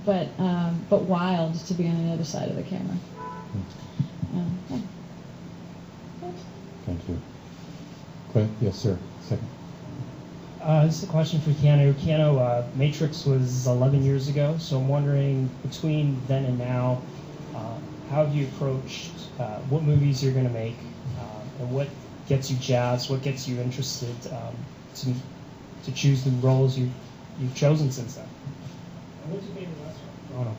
but wild to be on the other side of the camera. Yeah. Thank you. Clint? Yes, sir. Second. This is a question for Keanu. Keanu, Matrix was 11 years ago, so I'm wondering, between then and now, how have you approached what movies you're going to make, and what gets you jazzed, what gets you interested to choose the roles you've chosen since then? And what's your favorite restaurant? Oh, no.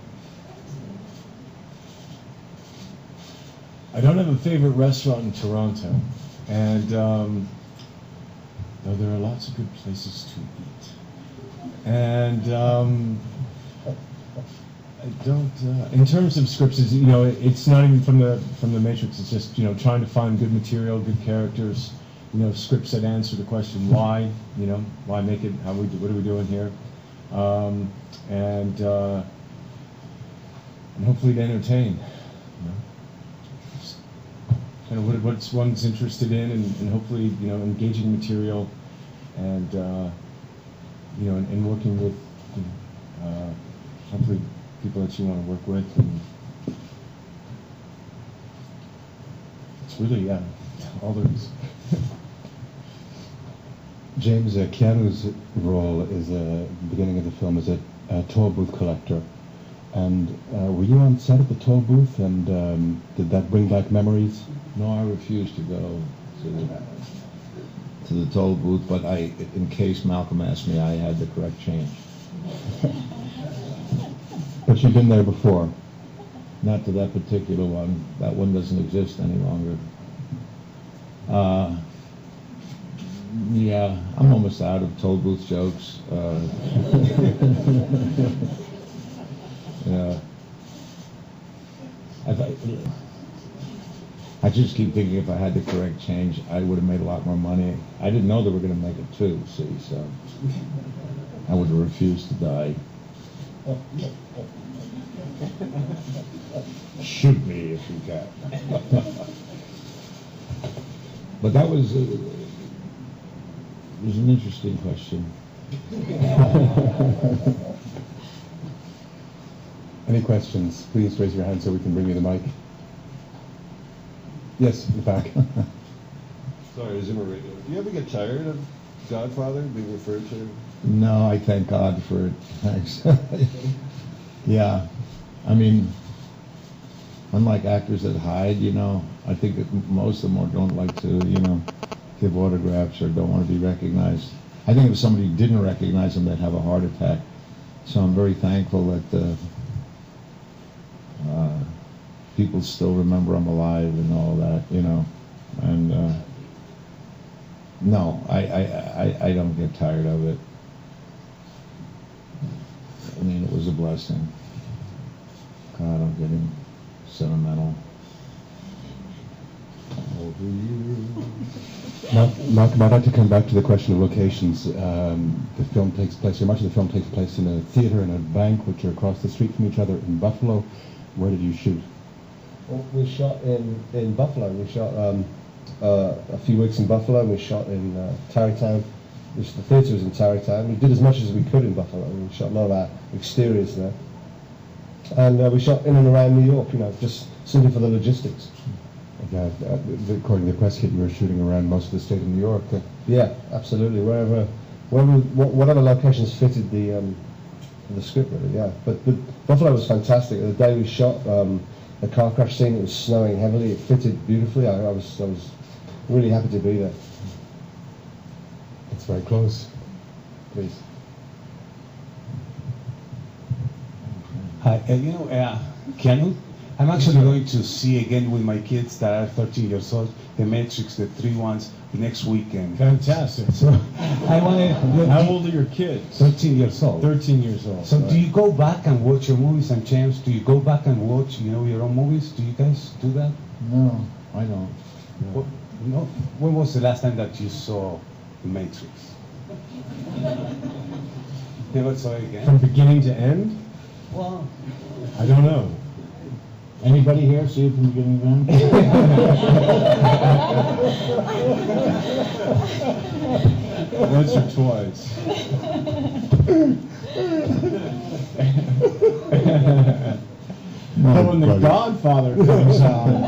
I don't have a favorite restaurant in Toronto, and though there are lots of good places to eat, and I don't. In terms of scripts, it's not even from the Matrix. It's just trying to find good material, good characters, scripts that answer the question why. Why make it? What are we doing here? And hopefully to entertain. Kind of what one's interested in, and hopefully engaging material, and and working with hopefully people that you want to work with, and it's really all there is. James, Keanu's role is the beginning of the film is a toll booth collector, and were you on set at the toll booth, and did that bring back memories? No, I refused to go to the toll booth, but in case Malcolm asked me, I had the correct change. But you've been there before. Not to that particular one. That one doesn't exist any longer. Yeah, I'm almost out of toll booth jokes. Yeah. I just keep thinking if I had the correct change, I would have made a lot more money. I didn't know they were going to make it too, see, so I would have refused to die. Shoot me if you can. But that was an interesting question. Any questions? Please raise your hand so we can bring you the mic. Yes, in the back. Sorry, is it a regular? Do you ever get tired of Godfather being referred to? No, I thank God for it. Thanks. Yeah, I mean, unlike actors that hide, I think that most of them don't like to, give autographs or don't want to be recognized. I think if somebody didn't recognize them, they'd have a heart attack. So I'm very thankful that people still remember I'm alive and all that, And no, I don't get tired of it. I mean, it was a blessing. God, I'm getting sentimental. Over you. Malcolm, I'd like to come back to the question of locations. The film takes place, or much of the film takes place in a theater and a bank, which are across the street from each other in Buffalo. Where did you shoot? Well, we shot in Buffalo. We shot a few weeks in Buffalo, and we shot in Tarrytown. The theatre was in Tarrytown. We did as much as we could in Buffalo. We shot a lot of our exteriors there. And we shot in and around New York, just simply for the logistics. According to the press kit, you were shooting around most of the state of New York. Yeah, absolutely. Whatever locations fitted the script, really, yeah. But Buffalo was fantastic. The day we shot the car crash scene, it was snowing heavily. It fitted beautifully. I was really happy to be there. It's very close. Please. Hi, Keanu, I'm actually going to see again with my kids that are 13 years old, The Matrix, the 3 ones, next weekend. Fantastic. So I want to... How old are your kids? 13 years old. 13 years old. So do you go back and watch your movies, and James, do you go back and watch, your own movies? Do you guys do that? No, I don't. No. When was the last time that you saw The Matrix? Never saw it again? From beginning to end? Well, I don't know. Anybody here see it from beginning to end? Once or twice. But when The Godfather comes on,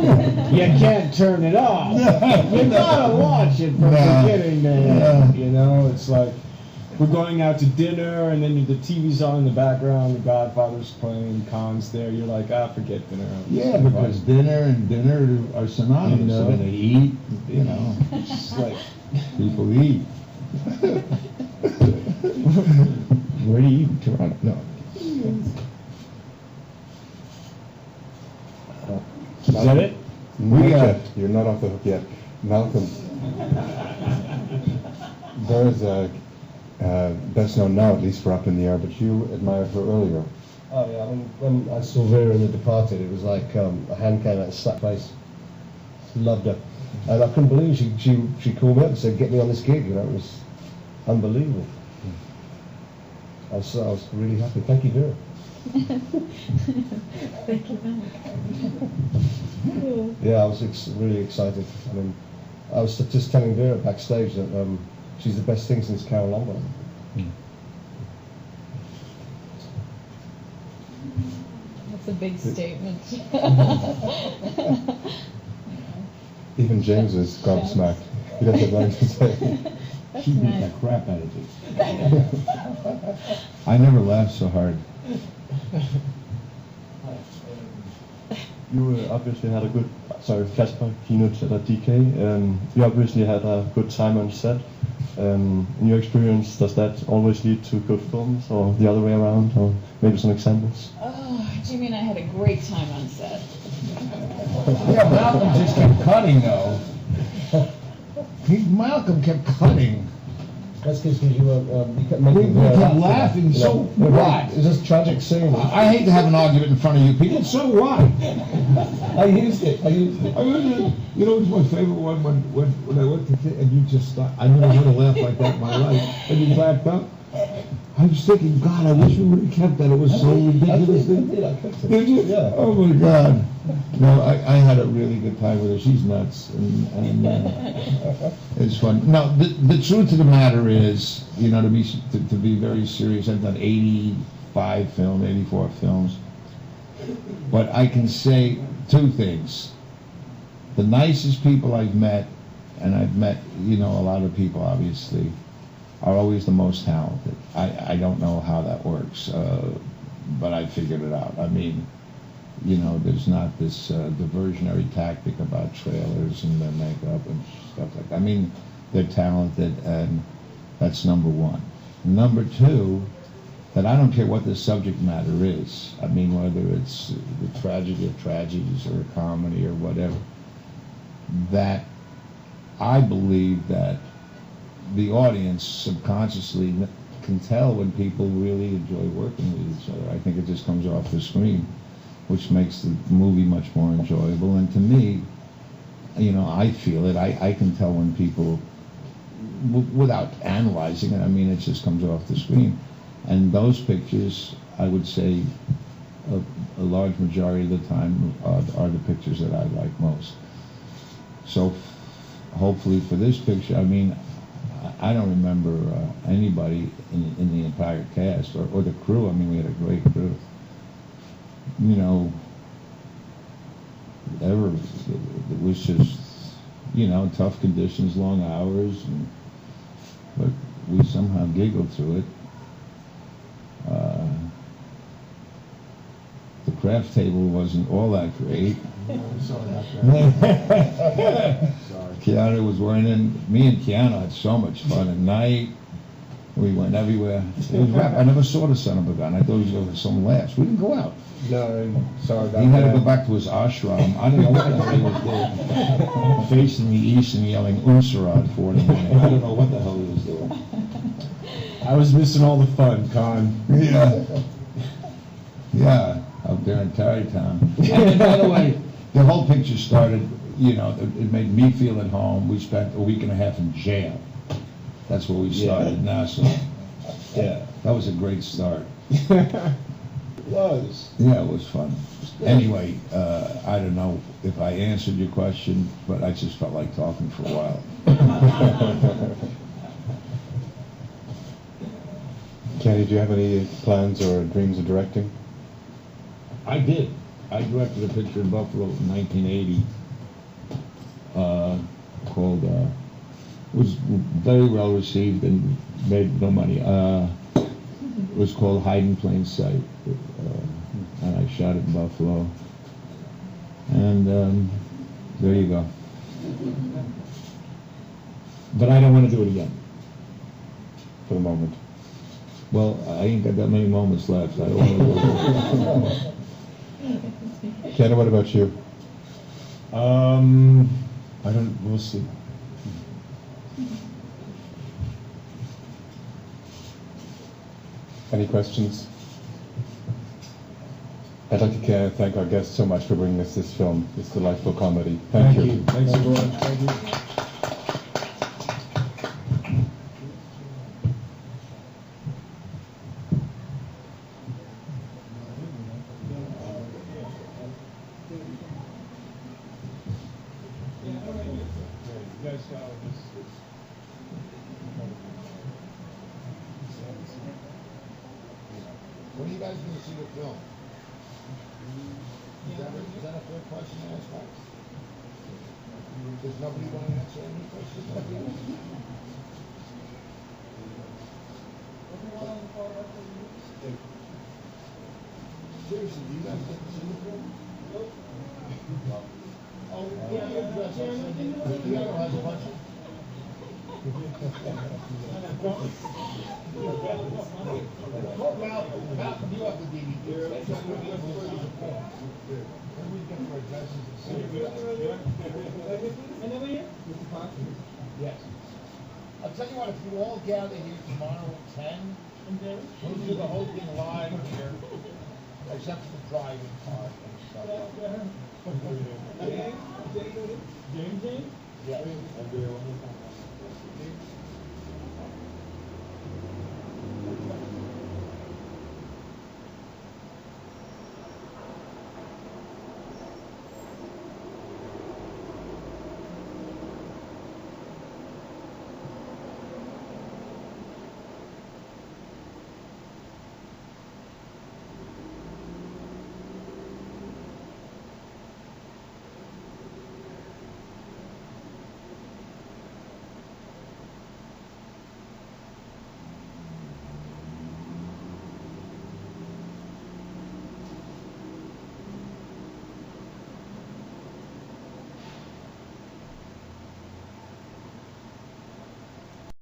you can't turn it off. You gotta watch it from beginning to end. You know, it's like we're going out to dinner, and then the TV's on in the background. The Godfather's playing, Caan's there. You're like, forget dinner. Yeah, because dinner and dinner are synonymous. You know? I mean, they eat, you know. It's like, People eat. Where do you eat in Toronto? No. is that it? Not yet. You're not off the hook yet. Malcolm. Vera's best known now, at least for Up in the Air, but you admired her earlier. Oh yeah, when I saw Vera in The Departed, it was like a hand came out and slapped face. Loved her, and I couldn't believe she called me up and said, "Get me on this gig." You know, it was unbelievable. I was really happy. Thank you, Vera. Thank you, Malcolm. Yeah, I was really excited. I mean, I was just telling Vera backstage that she's the best thing since Carol Lombard. That's a big statement. Even James was gobsmacked. He doesn't have nothing to say. She beat nice. the crap out of it. I never laughed so hard. You obviously had a good, Casper, keynote at DK. You obviously had a good time on set. In your experience, does that always lead to good films, or the other way around, or maybe some examples? Oh, do you mean I had a great time on set? Yeah, Malcolm just kept cutting, though. Malcolm kept cutting. That's because you kept We making kept laughing, so what? It's just tragic scene. I hate to have an argument in front of you people, so what? I used it. You know, it's my favorite one when I went to and you just thought, I never heard a laugh like that in my life, and you backed up. I was thinking, God, I wish we would have kept that. It was so ridiculous. I kept it. Did you? Yeah. Oh my God. No, I had a really good time with her. She's nuts, and it's fun. No, the truth of the matter is, you know, to be very serious, I've done 84 films, but I can say two things. The nicest people I've met, and I've met, you know, a lot of people, obviously, are always the most talented. I don't know how that works, but I figured it out. I mean, you know, there's not this diversionary tactic about trailers and their makeup and stuff like that. I mean, they're talented, and that's number one. Number two, that I don't care what the subject matter is. I mean, whether it's the tragedy of tragedies or a comedy or whatever, that I believe that the audience subconsciously can tell when people really enjoy working with each other. I think it just comes off the screen, which makes the movie much more enjoyable. And to me, you know, I feel it. I can tell when people, without analyzing it, I mean, it just comes off the screen. And those pictures, I would say, a large majority of the time are the pictures that I like most. So hopefully for this picture, I mean, I don't remember anybody in the entire cast or the crew. I mean, we had a great crew. You know, it was just, you know, tough conditions, long hours, but we somehow giggled through it. The craft table wasn't all that great. Keanu was wearing in. Me and Keanu had so much fun at night. We went everywhere. It was rap. I never saw the son of a gun. I thought he was over some laughs. We didn't go out. No, sorry about He had that. to go back to his ashram. I don't know what the hell he was doing. Facing the east and yelling Unsara at 40 minutes. I don't know what the hell he was doing. I was missing all the fun, Caan. Yeah. Yeah, up there in Tarrytown. And then, by the way, the whole picture started, you know, it made me feel at home. We spent a week and a half in jail. That's where we started in Nassau. Yeah. That was a great start. It was. Yeah, it was fun. Anyway, I don't know if I answered your question, but I just felt like talking for a while. Kenny, do you have any plans or dreams of directing? I did. I directed a picture in Buffalo in 1980 called, was very well received and made no money. It was called Hide in Plain Sight, and I shot it in Buffalo. And there you go. But I don't want to do it again. For the moment. Well, I ain't got that many moments left. I don't want to do it. Keanu, what about you? I don't. We'll see. Any questions? I'd like to thank our guests so much for bringing us this film, this delightful comedy. Thank you. Thanks, everyone. Thank you. When are you guys going to see the film? Is that a fair question to ask, Max? Does nobody want to answer any questions? Seriously, do you guys get to see the film? Nope. Oh, yeah, you're dressed up. Keanu has a bunch of... Malcolm, you have the DVD. Yes. I'll tell you what, if you all gather here tomorrow at 10, we'll do the whole thing live here, except for the driving part and stuff. James? Yeah.